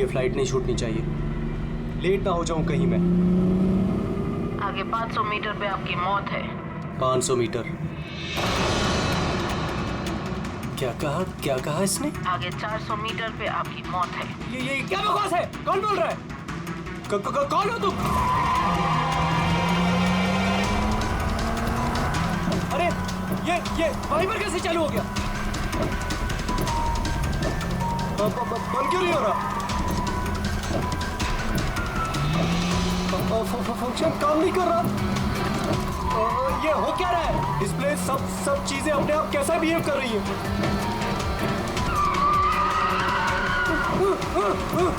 ये फ्लाइट नहीं छूटनी चाहिए, लेट ना हो जाऊं कहीं मैं। आगे 500 मीटर पे आपकी मौत है। 500 मीटर? क्या कहा इसने? आगे 400 मीटर पे आपकी मौत है। ये क्या बकवास है? कौन बोल रहा है? कौन हो तुम? अरे ये वाइपर कैसे चालू हो गया? बंद क्यों नहीं हो रहा? फंक्शन काम नहीं कर रहा। ये हो क्या रहा है? डिस्प्ले सब चीजें अपने आप कैसा बिहेव कर रही है?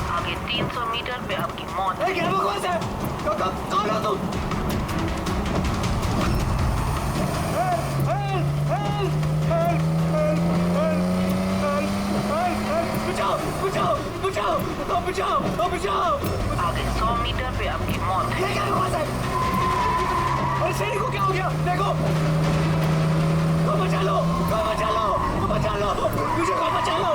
आगे 300 मीटर पे आपकी मौत है। क्या बकवास है? कौन हो तुम? बचाओ! आगे 100 मीटर पे आपकी मौत है। क्या बकवास है? अरे शेरी को क्या हो गया? देखो, बचा लो, मुझे बचा लो।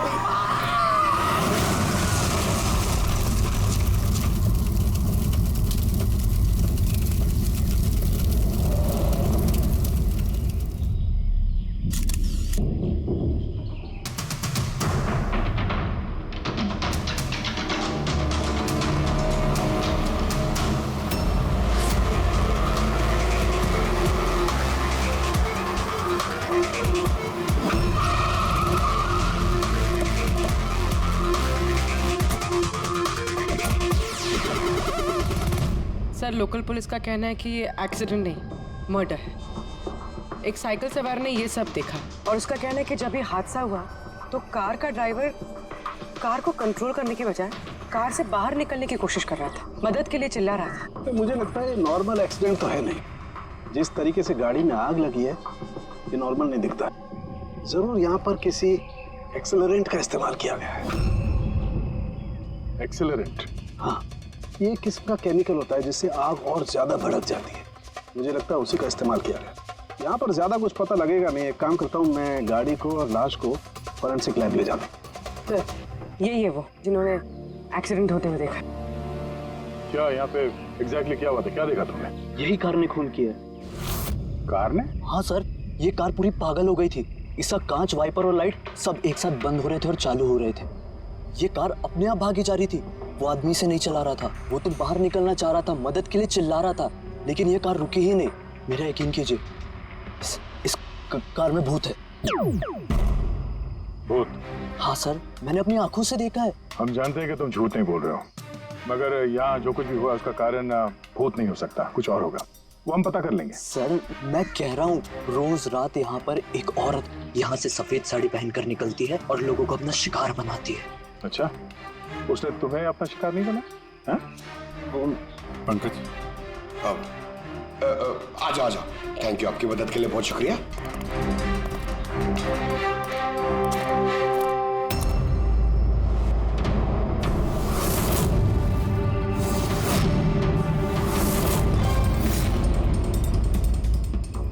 सर, लोकल पुलिस का कहना है कि ये एक्सीडेंट नहीं, मर्डर है। एक साइकिल सवार ने ये सब देखा और उसका कहना है कि जब ये हादसा हुआ तो कार का ड्राइवर कार को कंट्रोल करने के बजाय कार से बाहर निकलने की कोशिश कर रहा था, मदद के लिए चिल्ला रहा था। तो मुझे लगता है ये नॉर्मल एक्सीडेंट तो है नहीं। जिस तरीके से गाड़ी में आग लगी है ये नॉर्मल नहीं दिखता। जरूर यहाँ पर किसी एक्सेलरेंट का इस्तेमाल किया गया है। एक्सेलरेंट? हाँ, ये एक किस्म का केमिकल होता है जिससे आग और ज्यादा भड़क जाती है। मुझे लगता है उसी का इस्तेमाल किया गया। यहाँ पर ज्यादा कुछ पता लगेगा नहीं। एक काम करता हूँ, मैं गाड़ी को और लाश को फॉरेंसिक लैब ले जाता हूँ। ये वो जिन्होंने एक्सीडेंट होते हुए देखा। क्या यहाँ पे एग्जैक्टली क्या हुआ था? क्या देखा तुमने? यही कार ने खून किया। कार ने? हाँ सर, ये कार पूरी पागल हो गई थी। इसका कांच, वाइपर और लाइट सब एक साथ बंद हो रहे थे और चालू हो रहे थे। ये कार अपने आप भागी जा रही थी। वो आदमी से नहीं चला रहा था, वो तो बाहर निकलना चाह रहा था, मदद के लिए चिल्ला रहा था, लेकिन ये कार रुकी ही नहीं। मेरा यकीन कीजिए, इस कार में भूत है। भूत? हाँ सर, मैंने अपनी आंखों से देखा है। हम जानते हैं कि तुम झूठ नहीं बोल रहे हो, मगर यहाँ जो कुछ भी हुआ उसका कारण भूत नहीं हो सकता, कुछ और होगा। वो हम पता कर लेंगे। सर, मैं कह रहा हूँ, रोज रात यहाँ पर एक औरत यहाँ से सफेद साड़ी पहनकर निकलती है और लोगों को अपना शिकार बनाती है। अच्छा, उसने तुम्हें अपना शिकार नहीं बना? पंकज, आजा। थैंक यू, आपकी मदद के लिए बहुत शुक्रिया।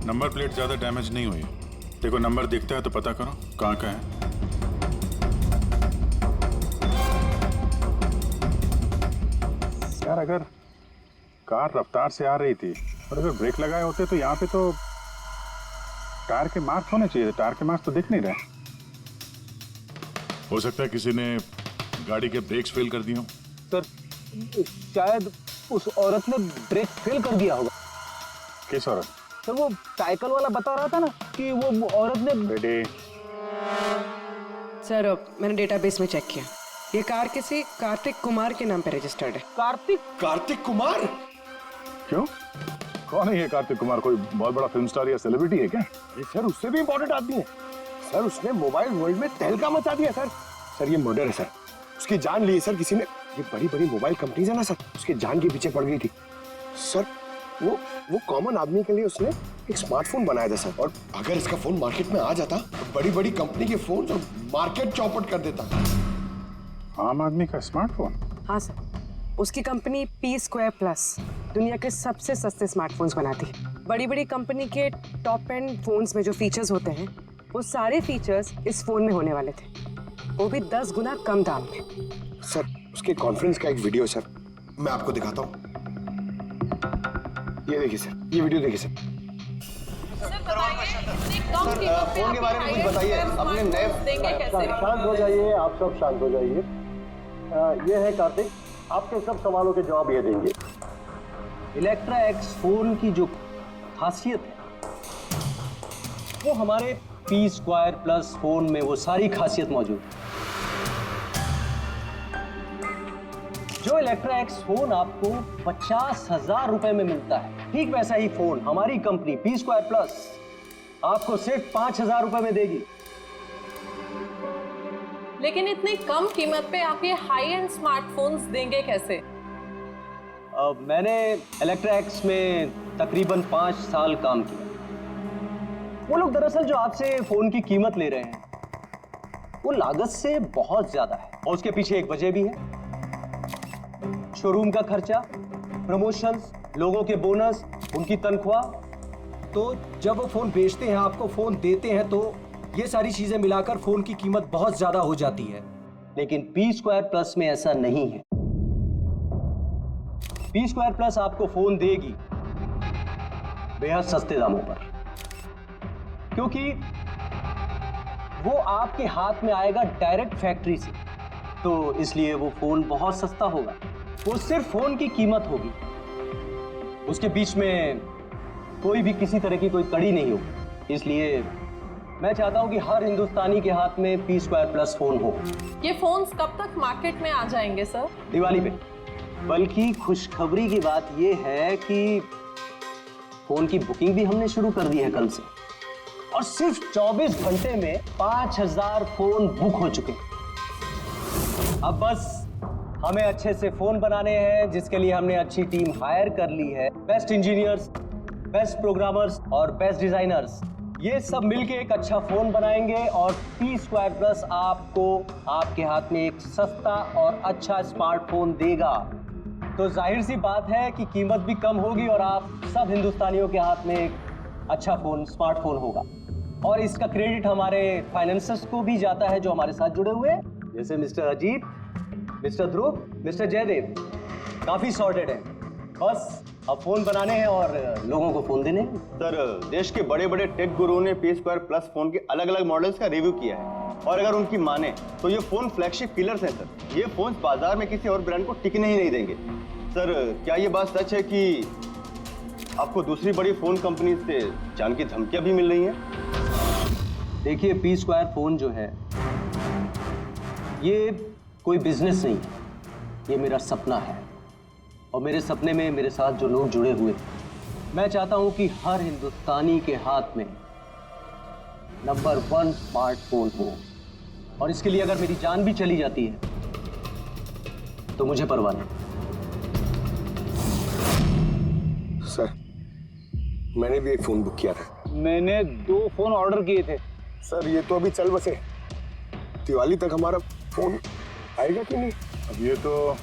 नंबर प्लेट ज्यादा डैमेज नहीं हुई। देखो, नंबर दिखता है तो पता करो कहाँ का है। यार, अगर कार रफ्तार से आ रही थी और अगर ब्रेक लगाए होते तो यहाँ पे तो टायर के मार्क्स होने चाहिए। टायर के मार्क्स तो दिख नहीं रहे। हो सकता है किसी ने गाड़ी के ब्रेक्स फेल कर दिए हो। सर, शायद उस औरत ने ब्रेक फेल कर दिया होगा। किस औरत? सर, वो साइकिल वाला बता रहा था ना कि वो औरत ने। बेटे, सर, मैंने डेटाबेस में चेक किया, ये कार किसी कार्तिक कुमार के नाम पे रजिस्टर्ड है। कार्तिक कुमार? क्यों? कौन है ये कार्तिक कुमार? कोई बहुत बड़ा फिल्म स्टार या सेलिब्रिटी है क्या? सर, उससे भी इम्पोर्टेंट आदमी है सर। उसने मोबाइल वर्ल्ड में तहलका मचा दिया सर। सर, ये मर्डर है सर। उसकी जान ली है सर किसी ने। ये बड़ी बड़ी मोबाइल कंपनीज है ना सर, उसके जान के पीछे पड़ गई थी सर। वो कॉमन आदमी के लिए उसने एक स्मार्टफोन बनाया था सर, और अगर इसका फोन मार्केट में आ जाता तो बड़ी बड़ी कंपनी के फोन और मार्केट चौपट कर देता। आम आदमी का स्मार्टफोन? हाँ सर, उसकी कंपनी P2+ दुनिया के सबसे सस्ते स्मार्टफोन्स बनाती है। बड़ी बड़ी कंपनी के टॉप एंड फोन्स में जो फीचर्स होते हैं वो सारे फीचर्स इस फोन में होने वाले थे, वो भी 10 गुना कम दाम में। सर, उसके कॉन्फ्रेंस का एक वीडियो है सर, मैं आपको दिखाता हूँ। ये देखिए सर, ये वीडियो देखिए सर। फोन के बारे में कुछ बताइए, अपने नए देंगे कैसे? शांत हो जाइए, आप सब शांत हो जाइए। ये है कार्तिक, आपके सब सवालों के जवाब ये देंगे। इलेक्ट्रा एक्स फोन की जो खासियत है वो हमारे पी स्क्वायर प्लस फोन में वो सारी खासियत मौजूद है। जो इलेक्ट्रा एक्स फोन आपको 50,000 रुपए में मिलता है, ठीक वैसा ही फोन हमारी कंपनी पी स्क्वायर प्लस आपको सिर्फ 5,000 रुपए में देगी। लेकिन इतनी कम कीमत पे आप ये हाई एंड स्मार्टफोन्स देंगे कैसे? मैंने इलेक्ट्रा एक्स में तकरीबन 5 साल काम किया। वो लोग दरअसल जो आपसे फोन की कीमत ले रहे हैं वो लागत से बहुत ज्यादा है, और उसके पीछे एक वजह भी है। शोरूम का खर्चा, प्रमोशंस, लोगों के बोनस, उनकी तनख्वाह। तो जब वो फोन बेचते हैं, आपको फोन देते हैं, तो ये सारी चीजें मिलाकर फोन की कीमत बहुत ज्यादा हो जाती है। लेकिन पी स्क्वायर प्लस में ऐसा नहीं है। पी स्क्वायर प्लस आपको फोन देगी बेहद सस्ते दामों पर, क्योंकि वो आपके हाथ में आएगा डायरेक्ट फैक्ट्री से, तो इसलिए वो फोन बहुत सस्ता होगा। वो सिर्फ फोन की कीमत होगी, उसके बीच में कोई भी किसी तरह की कोई कड़ी नहीं होगी। इसलिए मैं चाहता हूं कि हर हिंदुस्तानी के हाथ में पी स्क्वायर प्लस फोन हो। ये फोन्स कब तक मार्केट में आ जाएंगे सर? दिवाली पे। बल्कि खुशखबरी की बात यह है कि फोन की बुकिंग भी हमने शुरू कर दी है कल से, और सिर्फ 24 घंटे में 5,000 फोन बुक हो चुके हैं। अब बस हमें अच्छे से फोन बनाने हैं, जिसके लिए हमने अच्छी टीम हायर कर ली है। बेस्ट इंजीनियर्स, बेस्ट प्रोग्रामर्स और बेस्ट डिजाइनर्स, ये सब मिलके एक अच्छा फोन बनाएंगे, और पी स्क्वायर प्लस आपको आपके हाथ में एक सस्ता और अच्छा स्मार्टफोन देगा। तो जाहिर सी बात है कि कीमत भी कम होगी और आप सब हिंदुस्तानियों के हाथ में एक अच्छा फोन, स्मार्टफोन होगा। और इसका क्रेडिट हमारे फाइनेंसर्स को भी जाता है जो हमारे साथ जुड़े हुए हैं, जैसे मिस्टर अजीत, मिस्टर ध्रुव, मिस्टर जयदेव। काफी सॉर्टेड है, बस अब फोन बनाने हैं और लोगों को फोन देने हैं। सर, देश के बड़े बड़े टेक गुरुओं ने पी स्क्वायर प्लस फोन के अलग अलग मॉडल्स का रिव्यू किया है, और अगर उनकी माने तो ये फोन फ्लैगशिप किलर्स हैं सर। ये फोन बाजार में किसी और ब्रांड को टिकने ही नहीं देंगे। सर, क्या ये बात सच है कि आपको दूसरी बड़ी फोन कंपनी से जान की धमकियां भी मिल रही हैं? देखिए, पी स्क्वायर फोन जो है ये कोई बिजनेस नहीं है, ये मेरा सपना है। और मेरे सपने में मेरे साथ जो लोग जुड़े हुए हैं, मैं चाहता हूं कि हर हिंदुस्तानी के हाथ में नंबर 1 स्मार्टफोन हो, और इसके लिए अगर मेरी जान भी चली जाती है तो मुझे परवाह नहीं। सर, मैंने भी एक फोन बुक किया था। मैंने 2 फोन ऑर्डर किए थे। सर, ये तो अभी चल बसे, दिवाली तक हमारा फोन आएगा कि नहीं? अब ये तो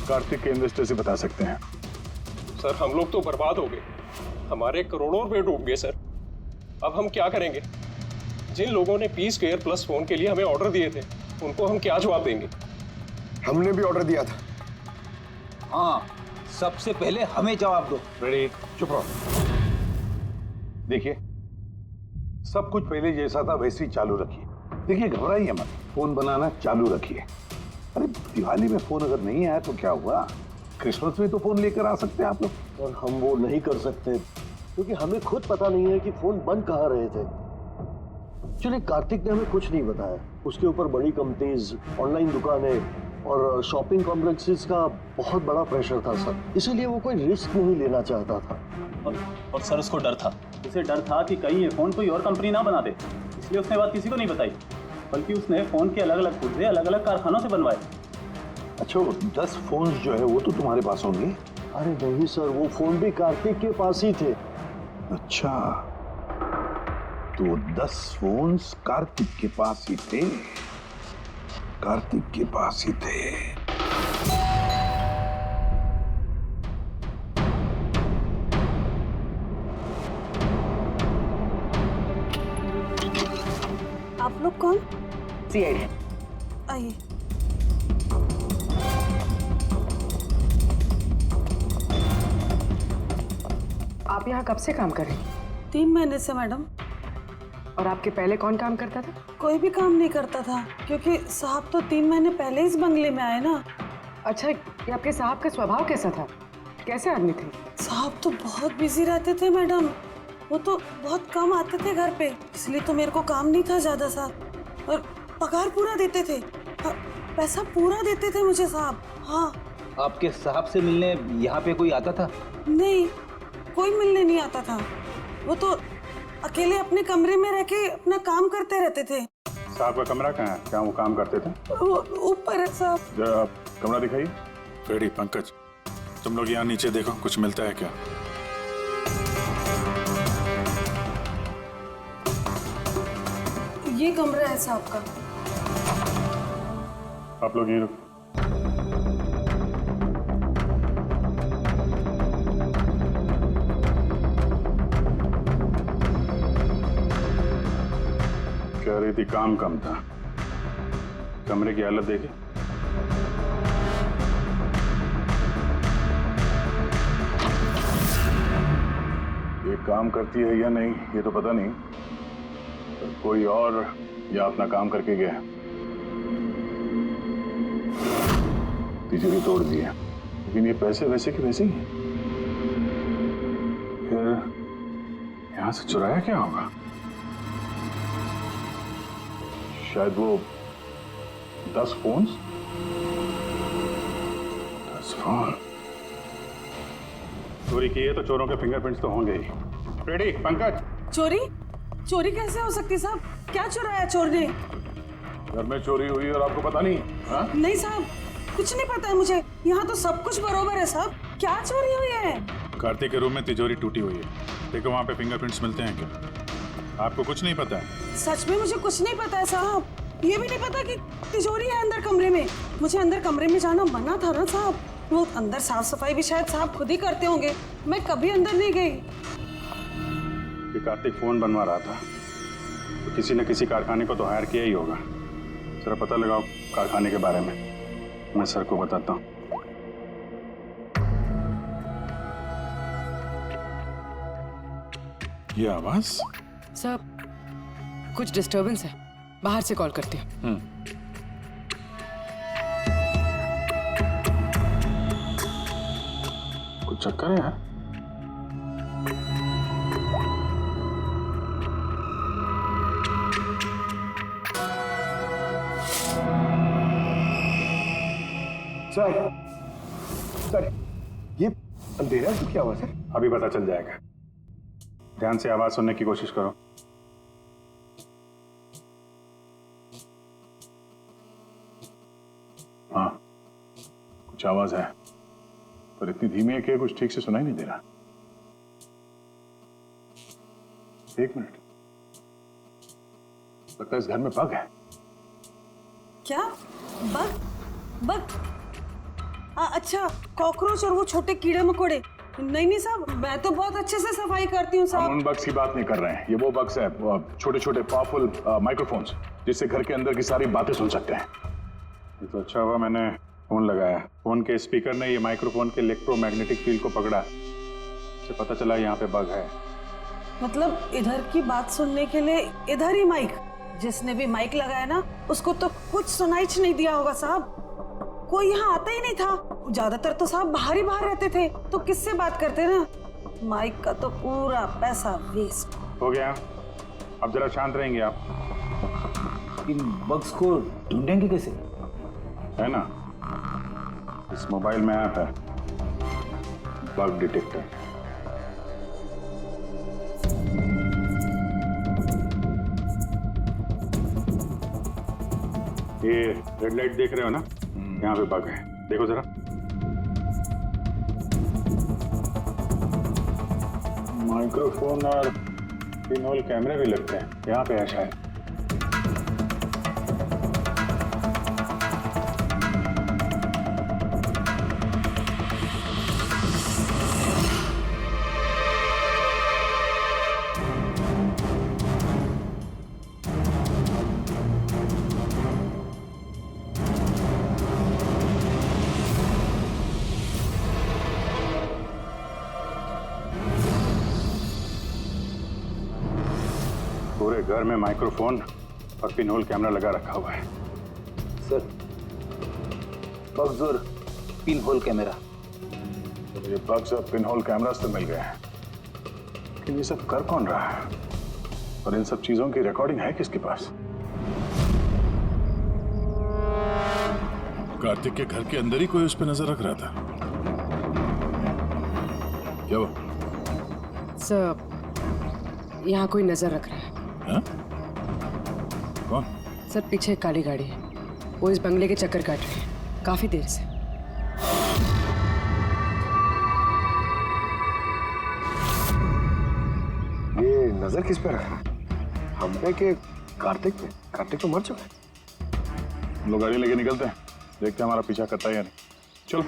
कार्तिक के इन्वेस्टर से बता सकते हैं। सर, हम लोग तो बर्बाद हो गए, हमारे करोड़ों रुपए डूब गए सर। अब हम क्या करेंगे? जिन लोगों ने पी स्क्वायर प्लस फोन के लिए हमें ऑर्डर दिए थे, उनको हम क्या जवाब देंगे? हमने भी ऑर्डर दिया था। हाँ, सबसे पहले हमें जवाब दो। रेडी, चुप रहो। देखिए, सब कुछ पहले जैसा था वैसे ही चालू रखिए। देखिए, घबराइए मत, फोन बनाना चालू रखिए। अरे, दिवाली में फोन अगर नहीं आया तो क्या हुआ? क्रिसमस में तो फोन लेकर आ सकते हैं आप लोग। और हम वो नहीं कर सकते क्योंकि हमें खुद पता नहीं है कि फोन बन कहाँ रहे थे। एक्चुअली कार्तिक ने हमें कुछ नहीं बताया। उसके ऊपर बड़ी कंपनीज, ऑनलाइन दुकानें और शॉपिंग कॉम्प्लेक्सेस का बहुत बड़ा प्रेशर था सर, इसीलिए वो कोई रिस्क नहीं लेना चाहता था। और सर, उसको डर था। उसे डर था कि कहीं ये फोन कोई और कंपनी ना बना दे, इसलिए उसने बात किसी को नहीं बताई, बल्कि उसने फोन के अलग अलग पुर्जे अलग अलग कारखानों से बनवाए। अच्छा, 10 फोन जो है वो तो तुम्हारे पास होंगे? अरे नहीं सर, वो फोन भी कार्तिक के पास ही थे। अच्छा, तो 10 फोन्स कार्तिक के पास ही थे। कार्तिक के पास ही थे। आप लोग कौन? सीआईडी। आइए। आप यहाँ कब से काम कर रहे हैं? 3 महीने से मैडम। और आपके पहले कौन काम करता था? कोई भी काम नहीं करता था, क्योंकि साहब तो 3 महीने पहले इस बंगले में आए ना। अच्छा, ये आपके साहब का स्वभाव कैसा था? कैसे आदमी थे? साहब तो बहुत बिजी रहते थे मैडम, वो तो बहुत कम आते थे घर पे, इसलिए तो मेरे को काम नहीं था ज्यादा साहब। और पगार पूरा देते थे, पैसा पूरा देते थे मुझे साहब। हाँ। आपके साहब से मिलने यहाँ पे कोई आता था? नहीं, कोई मिलने नहीं आता था। वो तो अकेले अपने कमरे में रह के अपना काम करते रहते थे। साहब का कमरा कहाँ है? क्या वो काम करते थे? वो ऊपर है साहब। जरा आप कमरा दिखाइए। फ्रेडी, पंकज, तुम लोग यहाँ नीचे देखो, कुछ मिलता है क्या? ये कमरा है साहब का। आप लोग ये रुको। कह रही थी काम कम था, कमरे की हालत देखी? ये काम करती है या नहीं ये तो पता नहीं, पर कोई और या अपना काम करके गया है। तिजोरी तोड़ दी है, लेकिन ये पैसे वैसे के वैसे ही हैं। फिर यहां से चुराया क्या होगा? शायद वो 10 फोन। चोरी की है तो चोरों के फिंगरप्रिंट्स तो होंगे ही। फ्रेडी, पंकज। चोरी? चोरी कैसे हो सकती साहब? क्या चुराया चोर ने? घर में चोरी हुई और आपको पता नहीं? हा? नहीं साहब, कुछ नहीं पता है मुझे। यहाँ तो सब कुछ बरोबर है साहब। क्या चोरी हुई है? कार्तिक के रूम में तिजोरी टूटी हुई है, देखो वहाँ पे फिंगरप्रिंट्स मिलते हैं क्या? आपको कुछ नहीं पता है? सच में मुझे कुछ नहीं पता है साहब। ये भी नहीं पता कि तिजोरी है अंदर कमरे में। मुझे अंदर कमरे में जाना मना था ना साहब। वो अंदर साफ सफाई भी शायद साहब खुद ही करते होंगे, मैं कभी अंदर नहीं गई। कि कार्तिक फोन बनवा रहा था तो किसी न किसी कारखाने को तो हायर किया ही होगा। जरा पता लगाओ कारखाने के बारे में, मैं सर को बताता हूँ। ये आवाज? सर, कुछ डिस्टरबेंस है, बाहर से कॉल करती हूँ। कुछ चक्कर है? सर, ये अंधेरा तो क्या हुआ सर? अभी पता चल जाएगा, ध्यान से आवाज सुनने की कोशिश करो। हाँ, कुछ आवाज है, पर इतनी धीमी है कि कुछ ठीक से सुनाई नहीं दे रहा। 1 मिनट, लगता है इस घर में बग है। क्या? बग? बग? अच्छा, कॉकरोच और वो छोटे कीड़े मकोड़े। नहीं साहब, मैं तो बहुत अच्छे से सफाई करती हूँ साहब। हम उन बग्स की बात नहीं कर रहे हैं, ये वो बग्स है, छोटे छोटे पावरफुल माइक्रोफोन्स, जिससे घर के अंदर की सारी बातें सुन सकते हैं। ये तो अच्छा हुआ मैंने फोन लगाया। फोन के स्पीकर ने ये माइक्रोफोन के इलेक्ट्रोमैग्नेटिक फील्ड को पकड़ा, इससे पता चला यहाँ पे बग है। मतलब इधर की बात सुनने के लिए इधर ही माइक? जिसने भी माइक लगाया ना, उसको तो कुछ सुनाई नहीं दिया होगा साहब। कोई यहाँ आता ही नहीं था, ज्यादातर तो साहब बाहर ही बाहर रहते थे, तो किससे बात करते ना? माइक का तो पूरा पैसा वेस्ट हो गया। अब जरा शांत रहेंगे आप। इन बग्स को ढूंढेंगे कैसे? है ना, इस मोबाइल में ऐप है बग डिटेक्टर। ये रेड लाइट देख रहे हो ना, यहाँ पे बग है, देखो जरा। माइक्रोफोन और पिनहोल कैमरे भी लगते हैं, यहाँ पे है शायद। घर में माइक्रोफोन और पिनहोल कैमरा लगा रखा हुआ है। सर, बग्स और पिन होल कैमरा। ये बग्स और पिनहोल कैमरा तो मिल गए हैं, लेकिन ये सब कर कौन रहा है और इन सब चीजों की रिकॉर्डिंग है किसके पास? कार्तिक के घर के अंदर ही कोई उस पर नजर रख रहा था क्या? वो सर, यहाँ कोई नजर रख रहा है। हाँ? कौन? सर, पीछे एक काली गाड़ी है, वो इस बंगले के चक्कर काट रही है काफी देर से। ये नजर किस पे रखा? हम पे कि कार्तिक पे? कार्तिक तो मर चुका है। हम लोग गाड़ी लेके निकलते हैं, देखते हैं हमारा पीछा करता है या नहीं। चलो।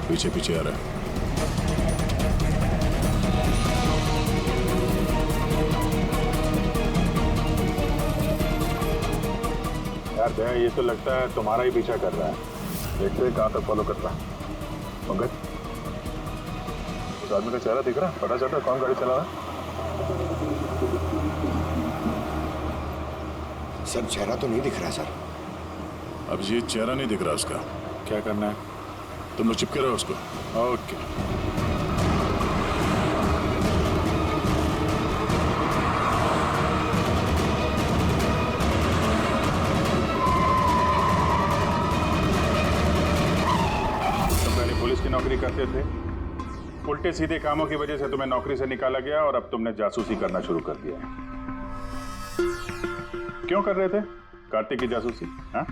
पीछे पीछे आ रहा है। यार दया, ये तो लगता है तुम्हारा ही पीछा कर रहा है। देखते हैं कहाँ तक फॉलो कर रहा है। पंकज, उस आदमी का चेहरा दिख रहा है? पता चलता है कौन गाड़ी चला रहा है? सर, चेहरा तो नहीं दिख रहा सर। अब ये चेहरा नहीं दिख रहा उसका। क्या करना है? तुम लोग चिपके रहो उसको। ओके। तुम पहले पुलिस की नौकरी करते थे, उल्टे सीधे कामों की वजह से तुम्हें नौकरी से निकाला गया और अब तुमने जासूसी करना शुरू कर दिया है। क्यों कर रहे थे कार्तिक की जासूसी? हाँ?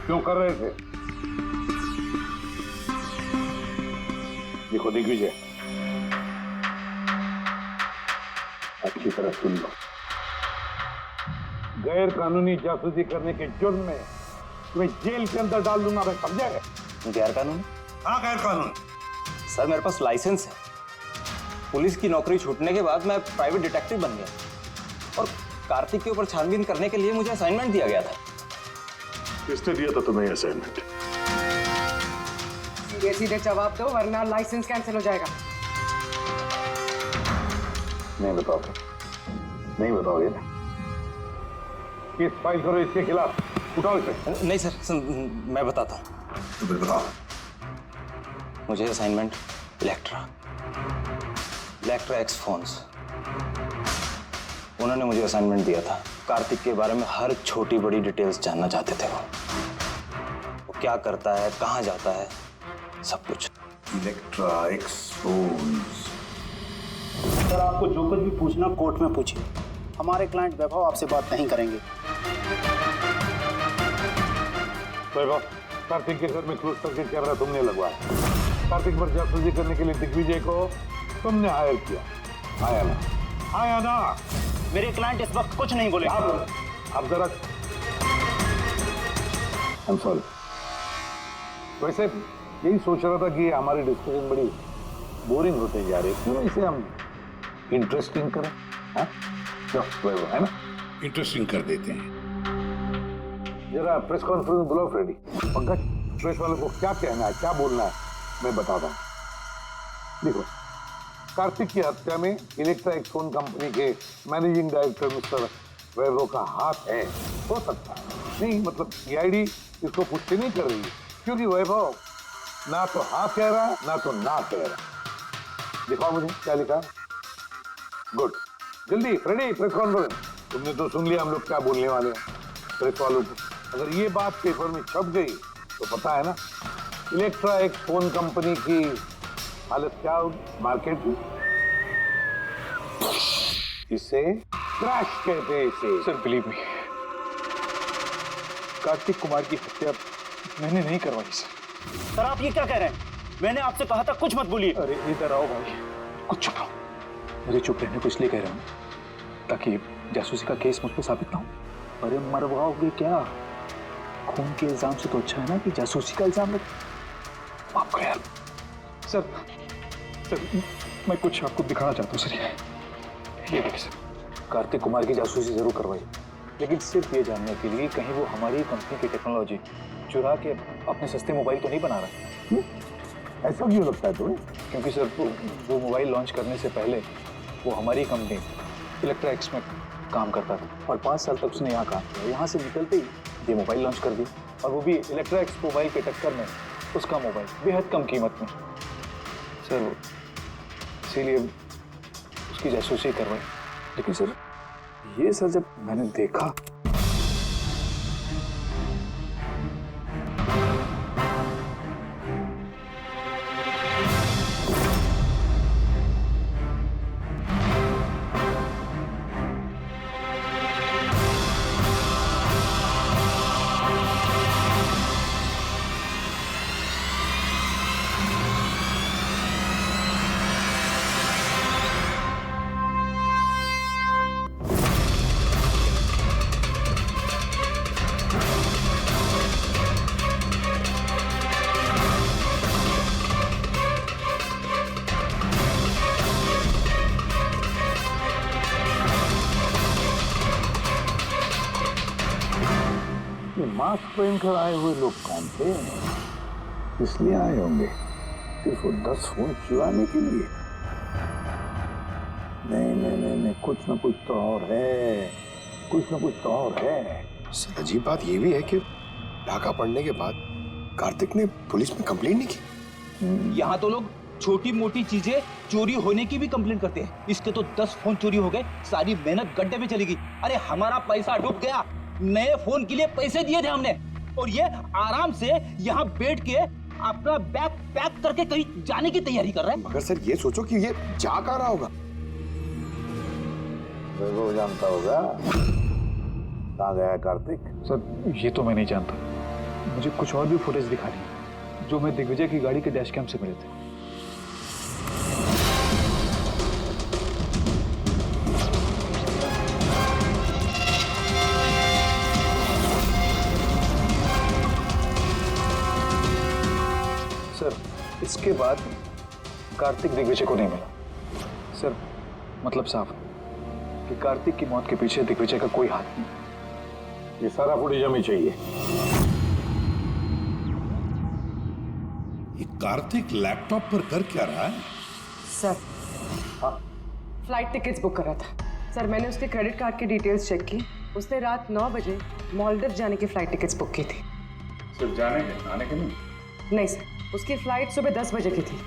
क्यों कर रहे थे? देखो दिग्विजय, अच्छी तरह सुन लो। गैर कानूनी जासूसी करने के जुर्म में तुम्हें जेल के अंदर डाल दूंगा, मैं समझा है? गैर कानूनी? हाँ, गैर कानूनी। सर, मेरे पास लाइसेंस है। पुलिस की नौकरी छूटने के बाद मैं प्राइवेट डिटेक्टिव बन गया और कार्तिक के ऊपर छानबीन करने के लिए मुझे असाइनमेंट दिया गया था। किसने दिया था तुम्हें असाइनमेंट? सीधे सीधे जवाब दो वरना लाइसेंस कैंसिल हो जाएगा। नहीं बताओगे? नहीं बताओगे ना? केस फाइल करो इसके खिलाफ, उठाओ इसे। नहीं सर, मैं बताता हूँ। तो बताओ। मुझे असाइनमेंट इलेक्ट्रा एक्स फोन्स, उन्होंने मुझे असाइनमेंट दिया था। कार्तिक के बारे में हर छोटी बड़ी डिटेल्स जानना चाहते थे। वो क्या करता है, कहाँ जाता है, सब कुछ। Electra x phones. सर, आपको जो कुछ भी पूछना कोर्ट में पूछिए। हमारे क्लाइंट वैभव आपसे बात नहीं करेंगे। वैभव, कार्तिक के घर में क्लोज करके कैमरा तुमने लगवाया। कार्तिक पर जासूसी करने के लिए दिग्विजय को तुमने हायर किया। आया ना? मेरे क्लाइंट इस वक्त कुछ नहीं बोले। आप जरा, I'm sorry। वैसे यही सोच रहा था कि हमारी डिस्कशन बड़ी बोरिंग होते जा रही है, क्यों इसे हम इंटरेस्टिंग करें? हाँ? है ना? इंटरेस्टिंग कर देते हैं। जरा प्रेस कॉन्फ्रेंस बुलाओ फ्रेडी। पंकज, प्रेस वालों को क्या कहना है, क्या बोलना है, मैं बताता हूँ। देखो, कार्तिक की हत्या में इलेक्ट्रा एक्स फोन कंपनी के मैनेजिंग डायरेक्टर मिस्टर वैभव का हाथ है, हो सकता है। नहीं मतलब सीआईडी इसको पुष्टि नहीं कर रही है, क्योंकि वैभव ना तो हाँ कह रहा ना तो ना कह रहा। दिखाओ मुझे क्या लिखा। गुड, जल्दी फ्रेडी, प्रेस कॉन्फ्रेंस। तुमने तो सुन लिया हम लोग क्या बोलने वाले हैं। प्रेस वालों को अगर ये बात पेपर में छप गई तो पता है ना इलेक्ट्रा एक्स फोन कंपनी की हालत क्या होगी मार्केट में। इसे क्रैश कहते हैं इसे। Sir believe me, Kartik Kumar की हत्या मैंने नहीं करवाई सर। सर, आप ये क्या कह रहे हैं? मैंने आपसे कहा था कुछ मत बोलिए। अरे इधर आओ भाई, कुछ चुप रहो। मुझे चुप रहने को इसलिए कह रहा हूँ ताकि जासूसी का केस मुझ पर साबित ना हो। अरे मरवाओगे क्या? खून के इल्जाम से तो अच्छा है ना कि जासूसी का इल्जाम लगे। माफ करो यार। सर मैं कुछ आपको दिखाना चाहता हूँ सर। ये देखिए सर, कार्तिक कुमार की जासूसी जरूर करवाई, लेकिन सिर्फ ये जानने के लिए कहीं वो हमारी कंपनी की टेक्नोलॉजी चुरा के अपने सस्ते मोबाइल तो नहीं बना रहा है। ऐसा क्यों लगता है तुम्हें? क्योंकि सर वो मोबाइल लॉन्च करने से पहले वो हमारी कंपनी इलेक्ट्रा एक्स में काम करता था और 5 साल तक उसने यहाँ काम किया। यहाँ से निकलते ही ये मोबाइल लॉन्च कर दिया, और वो भी इलेक्ट्रा एक्स मोबाइल के टक्कर में उसका मोबाइल बेहद कम कीमत में। सर इसीलिए उसकी जासूसी करवाई। लेकिन सर ये सर जब मैंने देखा मास्क पहनकर आए हुए लोग कौन थे? इसलिए आए होंगे सिर्फ वो 10 फोन चुराने के लिए? नहीं, कुछ ना कुछ तो और है, कुछ ना कुछ तो और है। सर अजीब बात ये भी है कि डाका पड़ने के बाद कार्तिक ने पुलिस में कंप्लेंट नहीं की। यहाँ तो लोग छोटी मोटी चीजें चोरी होने की भी कंप्लेंट करते हैं। इसके तो 10 फोन चोरी हो गए, सारी मेहनत गड्ढे में चली गई। अरे हमारा पैसा डूब गया, नए फोन के लिए पैसे दिए थे हमने, और ये आराम से यहाँ बैठ के अपना बैग पैक करके कहीं जाने की तैयारी कर रहा है। मगर सर ये सोचो कि ये जा कहाँ रहा होगा? वो जानता होगा कहाँ गया है कार्तिक। सर ये तो मैं नहीं जानता। मुझे कुछ और भी फुटेज दिखा दी जो मैं दिग्विजय की गाड़ी के डैश कैम से मिले थे। सर इसके बाद कार्तिक दिग्विजय को नहीं मिला। सर मतलब साफ कि कार्तिक की मौत के पीछे दिग्विजय का कोई हाथ नहीं। ये सारा फुटेज हमें चाहिए। ये कार्तिक लैपटॉप पर कर क्या रहा है? सर फ्लाइट टिकट्स बुक कर रहा था। सर मैंने उसके क्रेडिट कार्ड की डिटेल्स चेक की। उसने रात 9 बजे मालदीव जाने की फ्लाइट टिकट्स बुक की थी। सिर्फ जाने के, आने के नहीं? नहीं सर, उसकी फ्लाइट सुबह 10 बजे की थी,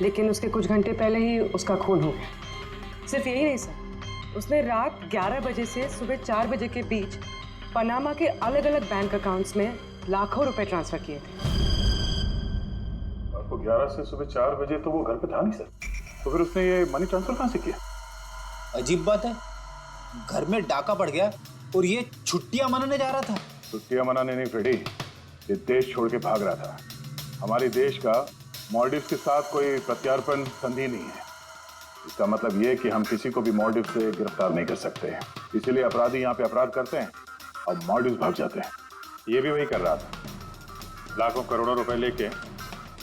लेकिन उसके कुछ घंटे पहले ही उसका खून हो गया। सिर्फ यही नहीं सर, उसने रात 11 बजे से सुबह 4 बजे के बीच पनामा के अलग अलग बैंक अकाउंट्स में लाखों रुपए ट्रांसफर किए थे। आपको 11 से सुबह 4 बजे तो वो घर पे था नहीं सर, तो फिर उसने ये मनी ट्रांसफर कहाँ से किया? अजीब बात है, घर में डाका पड़ गया और ये छुट्टियां मनाने जा रहा था। छुट्टियां मनाने नहीं फ्रेडी, ये देश छोड़ के भाग रहा था। हमारे देश का मालदीव के साथ कोई प्रत्यार्पण संधि नहीं है। इसका मतलब ये कि हम किसी को भी मालदीव से गिरफ्तार नहीं कर सकते हैं। इसीलिए अपराधी यहाँ पे अपराध करते हैं और मालदीव भाग जाते हैं। ये भी वही कर रहा था, लाखों करोड़ों रुपए लेके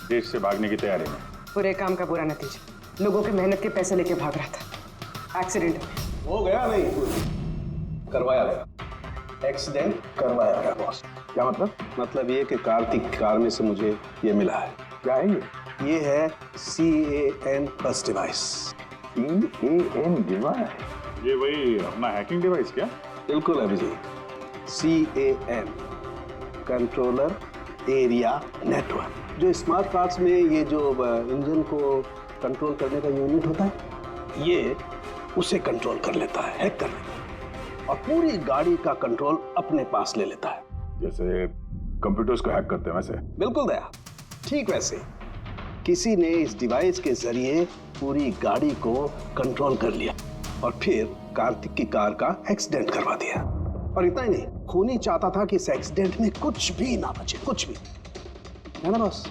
देश से भागने की तैयारी में। बुरे काम का बुरा नतीजा, लोगों के मेहनत के पैसे लेके भाग रहा था। एक्सीडेंट हो गया नहीं, करवाया गया। एक्सीडेंट करवाया गया बॉस। क्या मतलब? मतलब ये कि कार्तिक कार में से मुझे ये मिला है। क्या है ये? ये है CAN बस डिवाइस। CAN device? ये वही अपना हैकिंग डिवाइस क्या? बिल्कुल Abhijit, CAN controller area network. जो स्मार्ट कार्ड्स में ये जो इंजन को कंट्रोल करने का यूनिट होता है, ये उसे कंट्रोल कर लेता है, हैक कर लेता है, और पूरी गाड़ी का कंट्रोल अपने पास ले लेता है। जैसे कंप्यूटर्स को हैक करते हैं वैसे? बिल्कुल दया, ठीक वैसे। किसी ने इस डिवाइस के जरिए पूरी गाड़ी को कंट्रोल कर लिया और फिर कार्तिक की कार का एक्सीडेंट करवा दिया। और इतना ही नहीं, खूनी चाहता था कि इस एक्सीडेंट में कुछ भी ना बचे, कुछ भी, है ना बॉस?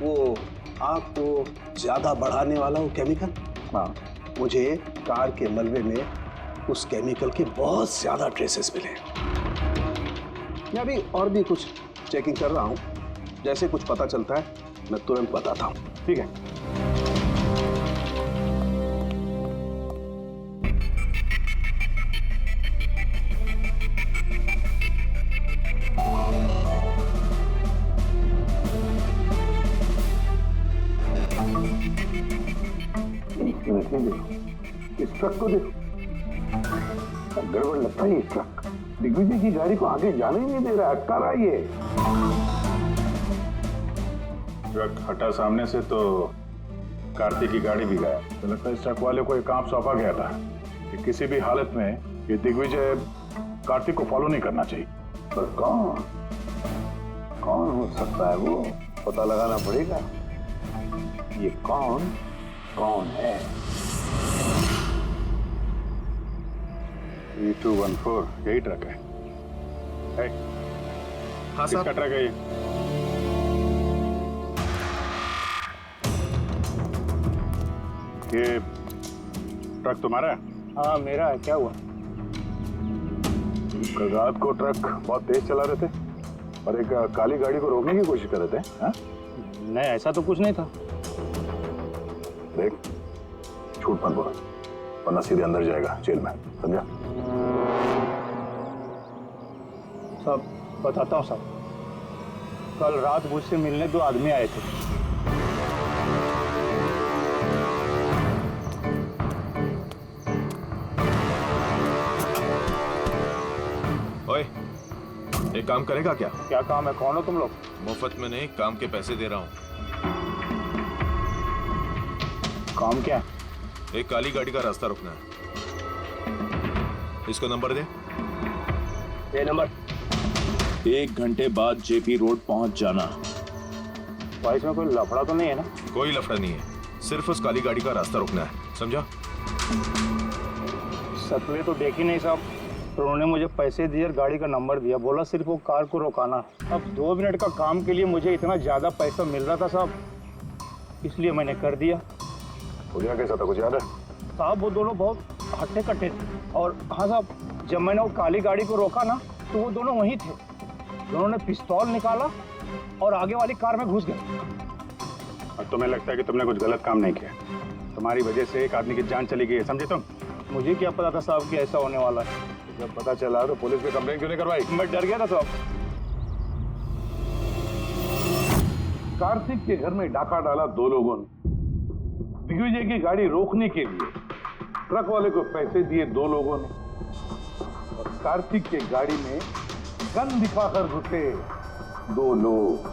वो आग को ज्यादा बढ़ाने वाला वो केमिकल, हाँ, मुझे कार के मलबे में उस केमिकल के बहुत ज्यादा ट्रेसेस मिले। मैं अभी और भी कुछ चेकिंग कर रहा हूं, जैसे कुछ पता चलता है मैं तुरंत बताता हूं। ठीक है। इस ट्रक को देखो, गड़बड़ लगता है। ये ट्रक दिग्विजय की गाड़ी को आगे जाने ही नहीं दे रहा है, अटका रहा है ये। ट्रक हटा सामने से तो कार्तिक की गाड़ी भी गया। तो लगता है इस ट्रक वाले को एक काम सौंपा गया था कि किसी भी हालत में ये दिग्विजय कार्तिक को फॉलो नहीं करना चाहिए। पर कौन कौन हो सकता है वो, पता लगाना पड़ेगा। ये कौन कौन है? 3214 यही ट्रक है। हाँ किसका साहब। ट्रक है ये? ये ट्रक तुम्हारा है? हाँ मेरा है। क्या हुआ? कल रात को ट्रक बहुत तेज चला रहे थे और एक काली गाड़ी को रोकने की कोशिश कर रहे थे। हाँ? नहीं ऐसा तो कुछ नहीं था। देख, झूठ मत बोल वरना सीधे अंदर जाएगा जेल में, समझा? सब बताता हूँ साहब। कल रात मुझसे मिलने 2 आदमी आए थे। ओए, एक काम करेगा क्या? क्या काम है? कौन हो तुम लोग? मुफ्त में नहीं, काम के पैसे दे रहा हूँ। काम क्या है? एक काली गाड़ी का रास्ता रोकना है। इसको नंबर दे। ये नंबर। 1 घंटे बाद जेपी रोड पहुंच जाना। भाई इसमें कोई लफड़ा तो नहीं है ना? कोई लफड़ा नहीं है, सिर्फ उस काली गाड़ी का रास्ता रोकना है, समझा? सतवे तो देखी नहीं साहब। तो उन्होंने मुझे पैसे दिए और गाड़ी का नंबर दिया, बोला सिर्फ वो कार को रोकाना। अब 2 मिनट का काम के लिए मुझे इतना ज्यादा पैसा मिल रहा था साहब, इसलिए मैंने कर दिया। हुलिया कैसा था, कुछ याद है? साहब वो दोनों बहुत हट्टे कट्टे थे। और हाँ साहब, जब मैंने वो काली गाड़ी को रोका ना तो वो दोनों वहीं थे। दोनों ने पिस्तौल निकाला और आगे वाली कार में घुस गए। और तुम्हें लगता है कि तुमने कुछ गलत काम नहीं किया? तुम्हारी वजह से एक आदमी की जान चली गई है, समझे तुम? मुझे क्या पता था साहब कि ऐसा होने वाला है। जब पता चला तो पुलिस में कंप्लेंट क्यों नहीं करवाई? मैं डर गया था साहब। कार्तिक के घर में डाका डाला 2 लोगों ने। दिग्विजय की गाड़ी रोकने के लिए ट्रक वाले को पैसे दिए 2 लोगों ने, और कार्तिक के गाड़ी में गन दिखाकर घुसे 2 लोग।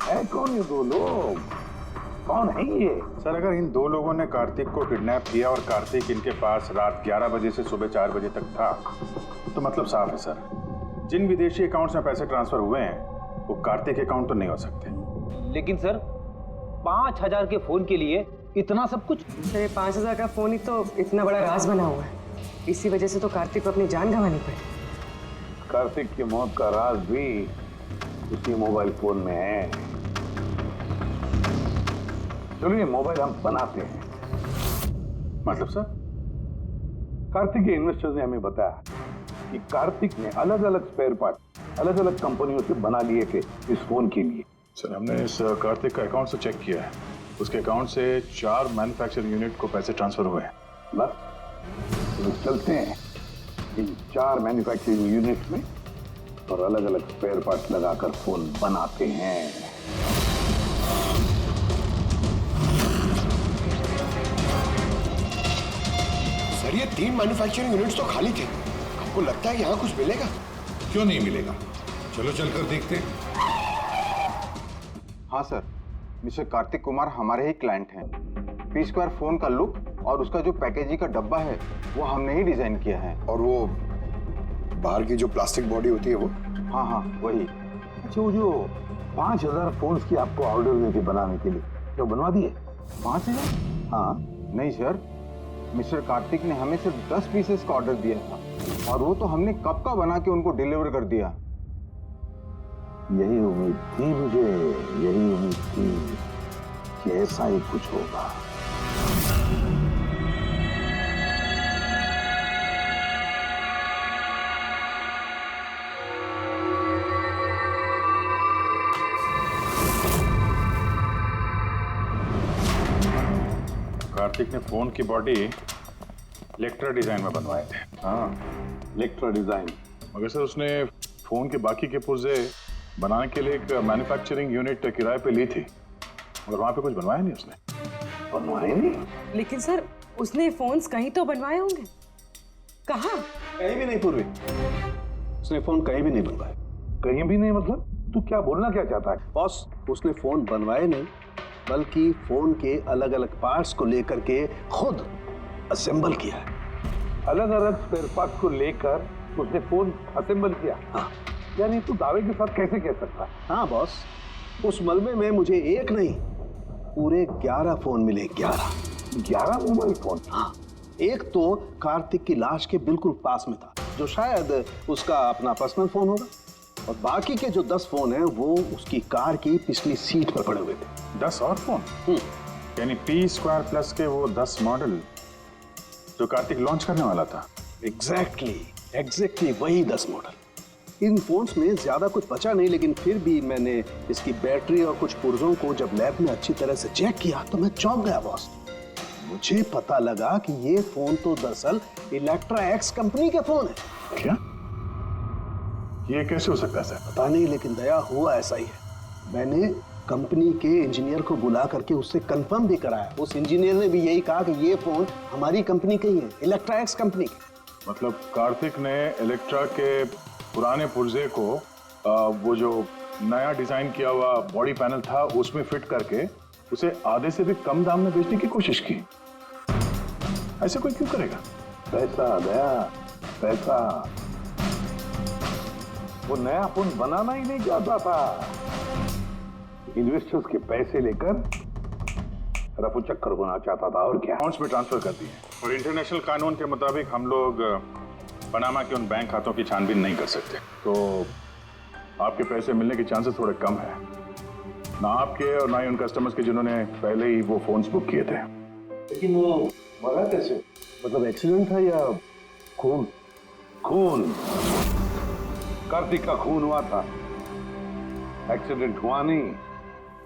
है कौन ये 2 लोग? कौन है ये? सर, अगर इन 2 लोगों ने कार्तिक को किडनैप किया और कार्तिक इनके पास रात 11 बजे से सुबह 4 बजे तक था, तो मतलब साफ है सर, जिन विदेशी अकाउंट्स में पैसे ट्रांसफर हुए हैं वो कार्तिक अकाउंट तो नहीं हो सकते। लेकिन सर 5000 के फोन के लिए इतना सब कुछ? सर ये 5000 का फोन ही तो इतना बड़ा राज बना हुआ है। इसी वजह से तो कार्तिक को अपनी जान गंवानी पड़ी। कार्तिक की मौत का राज भी उसी मोबाइल फोन में है। चलो ये मोबाइल हम बनाते हैं। मतलब सर? कार्तिक के इन्वेस्टर्स ने हमें बताया कि कार्तिक ने अलग अलग स्पेयर पार्ट अलग अलग कंपनियों से बना लिए थे इस फोन के लिए। सर, हमने इस कार्तिक का अकाउंट से चेक किया है। उसके अकाउंट से 4 मैन्युफैक्चरिंग यूनिट को पैसे ट्रांसफर हुए हैं। बस तो चलते हैं इन 4 मैन्युफैक्चरिंग यूनिट में और अलग अलग स्पेयर पार्ट लगाकर फोन बनाते हैं। सर ये 3 मैन्युफैक्चरिंग यूनिट्स तो खाली थे, आपको लगता है यहाँ कुछ मिलेगा? क्यों नहीं मिलेगा? चलो चलकर देखते हैं। हाँ सर, मिस्टर कार्तिक कुमार हमारे ही क्लाइंट हैं। पी स्क्वायर फोन का लुक और उसका जो पैकेजिंग का डब्बा है वो हमने ही डिजाइन किया है। और वो बाहर की जो प्लास्टिक बॉडी होती है वो? हाँ हाँ वही। अच्छा, वो जो 5000 फोन्स की आपको ऑर्डर दी थी बनाने के लिए, तो बनवा दिए? 5000? हाँ। नहीं सर, मिस्टर कार्तिक ने हमें सिर्फ 10 पीसेस का ऑर्डर दिया था और वो तो हमने कब का बना के उनको डिलीवर कर दिया। यही उम्मीद थी मुझे, यही उम्मीद थी कि ऐसा ही कुछ होगा। कार्तिक ने फोन की बॉडी इलेक्ट्रा डिजाइन में बनवाए थे। हाँ, इलेक्ट्रा डिजाइन। मगर सर उसने फोन के बाकी के पुर्जे बनाने के लिए एक मैन्युफैक्चरिंग यूनिट किराए पे ली थी, मगर वहां पे कुछ बनवाया नहीं उसने। बनवाए नहीं? लेकिन सर उसने फोन्स कहीं तो बनवाए होंगे। कहाँ? कहीं भी नहीं पूर्वी, उसने फोन कहीं भी नहीं बनवाए। कहीं भी नहीं मतलब? तू क्या बोलना क्या चाहता है? बॉस, उसने फोन बनवाए नहीं, बल्कि फोन के अलग अलग पार्ट्स को लेकर के खुद असेंबल किया है। अलग अलग स्पेयर पार्ट्स को लेकर उसने फोन असेंबल किया? हाँ। यानी तू दावे के साथ कैसे कह सकता है? हाँ बॉस, उस मलबे में मुझे एक नहीं पूरे 11 फोन मिले। 11 मोबाइल फोन? हाँ। एक तो कार्तिक की लाश के बिल्कुल पास में था, जो शायद उसका अपना पर्सनल फोन होगा, और बाकी के जो 10 फोन हैं वो उसकी कार की पिछली सीट पर पड़े हुए थे। 10 और फोन? यानी P2+ के वो 10 मॉडल जो कार्तिक लॉन्च करने वाला था। एग्जैक्टली वही 10 मॉडल। इन फोन्स में ज्यादा कुछ बचा नहीं, लेकिन फिर भी मैंने इसकी बैटरी और कुछ पुर्जों को जब लैब में अच्छी तरह से चेक किया तो मैं चौंक गया बॉस। मुझे पता लगा कि ये फोन तो दरअसल इलेक्ट्रा एक्स कंपनी के फोन है। क्या? ये कैसे हो सकता है सर? पता नहीं, लेकिन दया हुआ ऐसा ही है। मैंने कंपनी के इंजीनियर को बुला करके उससे कंफर्म भी कराया। उस इंजीनियर ने भी यही कहा कि ये फोन हमारी कंपनी के ही है, इलेक्ट्रा एक्स कंपनी के। मतलब कार्तिक ने इलेक्ट्रा के पुराने पुर्जे को वो जो नया डिजाइन किया हुआ बॉडी पैनल था उसमें फिट करके उसे आधे से भी कम दाम में बेचने की कोशिश की। ऐसे कोई क्यों करेगा? पैसा दया, पैसा। वो नया फोन बनाना ही नहीं चाहता था, इन्वेस्टर्स के पैसे लेकर रफू चक्कर होना चाहता था। और क्या? अकाउंट्स में ट्रांसफर कर दिए, और इंटरनेशनल कानून के मुताबिक हम लोग पनामा के उन बैंक खातों की छानबीन नहीं कर सकते, तो आपके पैसे मिलने के चांसेस थोड़े कम है। ना आपके और ना ही उन कस्टमर्स के जिन्होंने पहले ही वो फोन्स बुक किए थे। लेकिन वो मरा कैसे? मतलब एक्सीडेंट था या खून? खून। कार्तिक का खून हुआ था, एक्सीडेंट हुआ नहीं,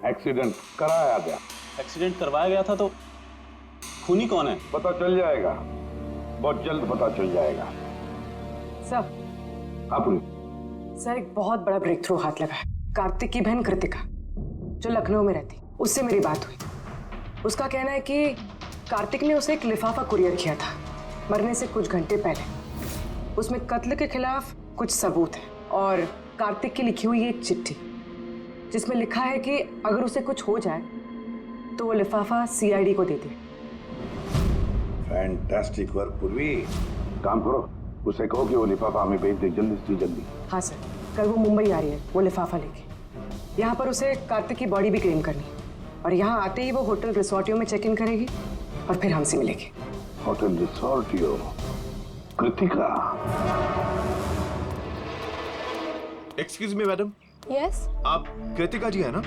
एक्सीडेंट कराया गया। एक्सीडेंट करवाया गया था तो खूनी कौन है? पता चल जाएगा, बहुत जल्द पता चल जाएगा। सर। हाँ पूरी। सर एक बहुत बड़ा ब्रेक थ्रू हाथ लगा है। कार्तिक की बहन कृतिका जो लखनऊ में रहती, उससे मेरी बात हुई। उसका कहना है कि कार्तिक ने उसे एक लिफाफा कुरियर किया था मरने से कुछ घंटे पहले। उसमें कत्ल के खिलाफ कुछ सबूत है और कार्तिक की लिखी हुई एक चिट्ठी जिसमें लिखा है कि अगर उसे कुछ हो जाए तो वो लिफाफा CID को दे दे। फैंटास्टिक वर्क पूर्वी। काम करो, उसे कहो कि वो लिफाफा हमें भेज दे जल्दी से जल्दी। हाँ सर, कल वो मुंबई आ रही है वो लिफाफा लेके। यहाँ पर उसे कार्तिक की बॉडी भी क्लेम करनी है, और यहाँ आते ही वो होटल रिसोर्टियो में चेक इन करेगी और फिर हमसे मिलेगी। होटल रिसोर्टियो? Kritika? Excuse me madam. Yes. आप कृतिका जी है ना?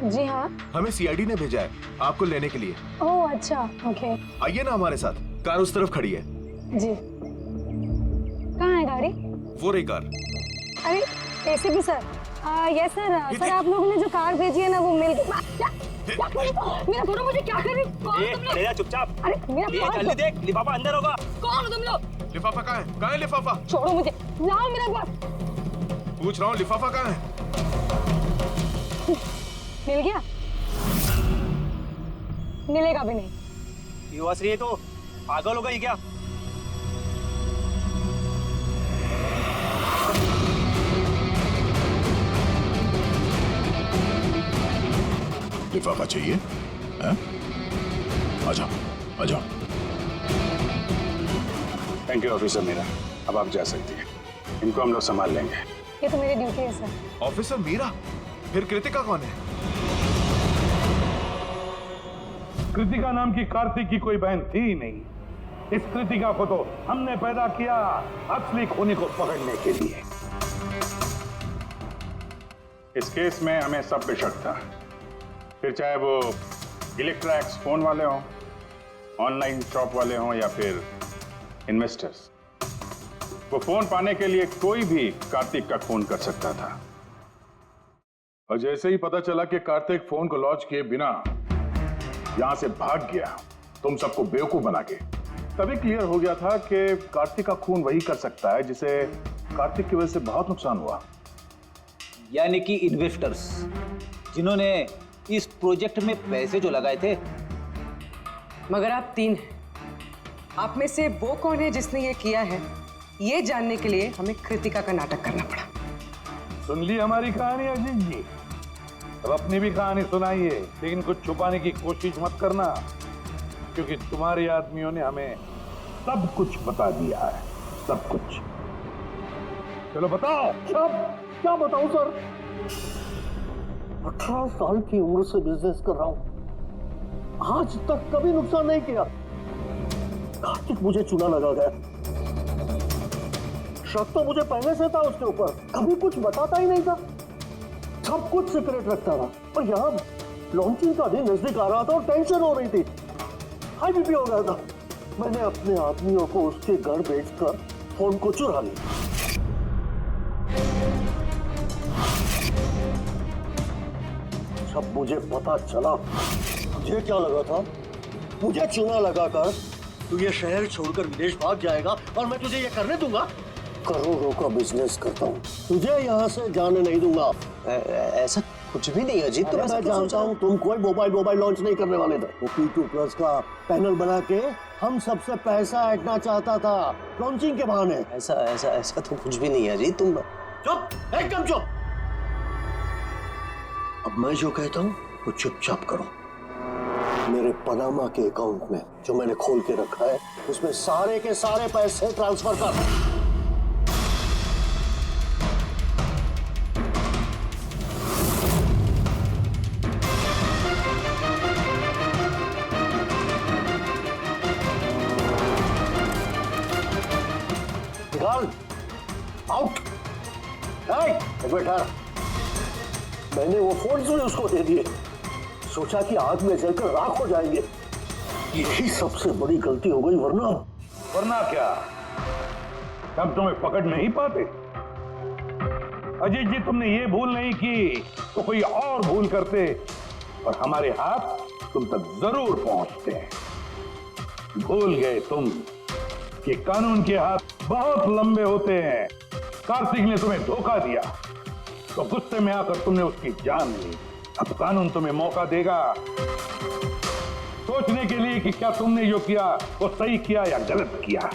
जी हाँ। हमें CID ने भेजा है आपको लेने के लिए। ओह अच्छा, ओके। आइए ना हमारे साथ, कार उस तरफ खड़ी है। जी। कहाँ है गाड़ी? वो रही कार। अरे ACP sir. Yes sir. Sir आप लोगों ने जो कार भेजी है ना वो मिल मेरा थोड़ा, मुझे क्या कर रही हो? चुपचाप। अरे मेरा जल्दी देख, लिफाफा अंदर होगा। कौन हो तुम लोग? लिफाफा कहाँ है? कहाँ है लिफाफा? छोड़ो मुझे, लाओ मेरा पास। पूछ रहा हूँ लिफाफा कहाँ है? मिल गया? मिलेगा भी नहीं। युवाश्री तो पागल हो गई क्या? लिफाफा चाहिए? आ जाओ, आ जाओ। थैंक यू ऑफिसर मीरा, अब आप जा सकती हैं। इनको हम लोग संभाल लेंगे। ये तो मेरी ड्यूटी है सर। ऑफिसर मीरा? फिर कृतिका कौन है? कृतिका नाम की कार्तिक की कोई बहन थी ही नहीं। इस कृतिका को तो हमने पैदा किया असली खूनी को पकड़ने के लिए। इस केस में हमें सब पे शक था, फिर चाहे वो इलेक्ट्रा एक्स फोन वाले हों, ऑनलाइन शॉप वाले हों या फिर इन्वेस्टर्स। वो फोन पाने के लिए कोई भी कार्तिक का खून कर सकता था। और जैसे ही पता चला कि कार्तिक फोन को लॉन्च किए बिना यहां से भाग गया, तुम सबको बेवकूफ बना के। तभी क्लियर हो गया था कि कार्तिक का खून वही कर सकता है जिसे कार्तिक की वजह से बहुत नुकसान हुआ। यानी कि इन्वेस्टर्स जिन्होंने इस प्रोजेक्ट में पैसे जो लगाए थे। मगर आप 3 हैं। आप में से वो कौन है जिसने ये किया है, ये जानने के लिए हमें कृतिका का नाटक करना पड़ा। सुन ली हमारी कहानी अजीत जी? अब अपनी भी कहानी सुनाइए, लेकिन कुछ छुपाने की कोशिश मत करना, क्योंकि तुम्हारे आदमियों ने हमें सब कुछ बता दिया है, सब कुछ। चलो बताओ। क्या बताऊं सर? 18 साल की उम्र से बिजनेस कर रहा हूं, आज तक कभी नुकसान नहीं किया। कार्तिक मुझे चूना लगा गया। शक तो मुझे पहले से था उसके ऊपर, कभी कुछ बताता ही नहीं था, सब कुछ सीक्रेट रखता था। और यहाँ लॉन्चिंग का दिन नजदीक आ रहा था और टेंशन हो रही थी, हाई बीपी हो गया था। मैंने अपने आदमियों को उसके घर भेजकर फोन को चुरा लिया। जब मुझे पता चला, मुझे क्या लगा था, मुझे चूना लगाकर तू ये शहर छोड़कर विदेश भाग जाएगा और मैं तुझे ये करने दूंगा। करोड़ों का बिजनेस करता हूँ, तुझे यहाँ से जाने नहीं दूंगा। ऐसा कुछ भी नहीं अजीत। मैं जानता हूँ तुम कोई मोबाइल लॉन्च नहीं करने वाले थे। वो P2+ का पैनल बना के हम सबसे पैसा ऐंठना चाहता था लॉन्चिंग के बहाने। ऐसा तो कुछ भी नहीं है अजीत। तुम चुप, एकदम चुप। अब मैं जो कहता हूँ वो चुपचाप करो। मेरे पनामा के अकाउंट में जो मैंने खोल के रखा है, उसमें सारे के सारे पैसे ट्रांसफर कर। निकाल, आउट। बेटा, मैंने वो फोन भी उसको दे दिए, सोचा कि आग में जलकर राख हो जाएंगे। यही सबसे बड़ी गलती हो गई, वरना क्या तब तुम्हें पकड़ नहीं पाते? अजीत जी, तुमने ये भूल नहीं की तो कोई और भूल करते और हमारे हाथ तुम तक जरूर पहुंचते। भूल गए तुम कि कानून के हाथ बहुत लंबे होते हैं। कार्तिक ने तुम्हें धोखा दिया तो गुस्से में आकर तुमने उसकी जान ली। अब कानून तुम्हें मौका देगा सोचने के लिए कि क्या तुमने जो किया वो सही किया या गलत किया।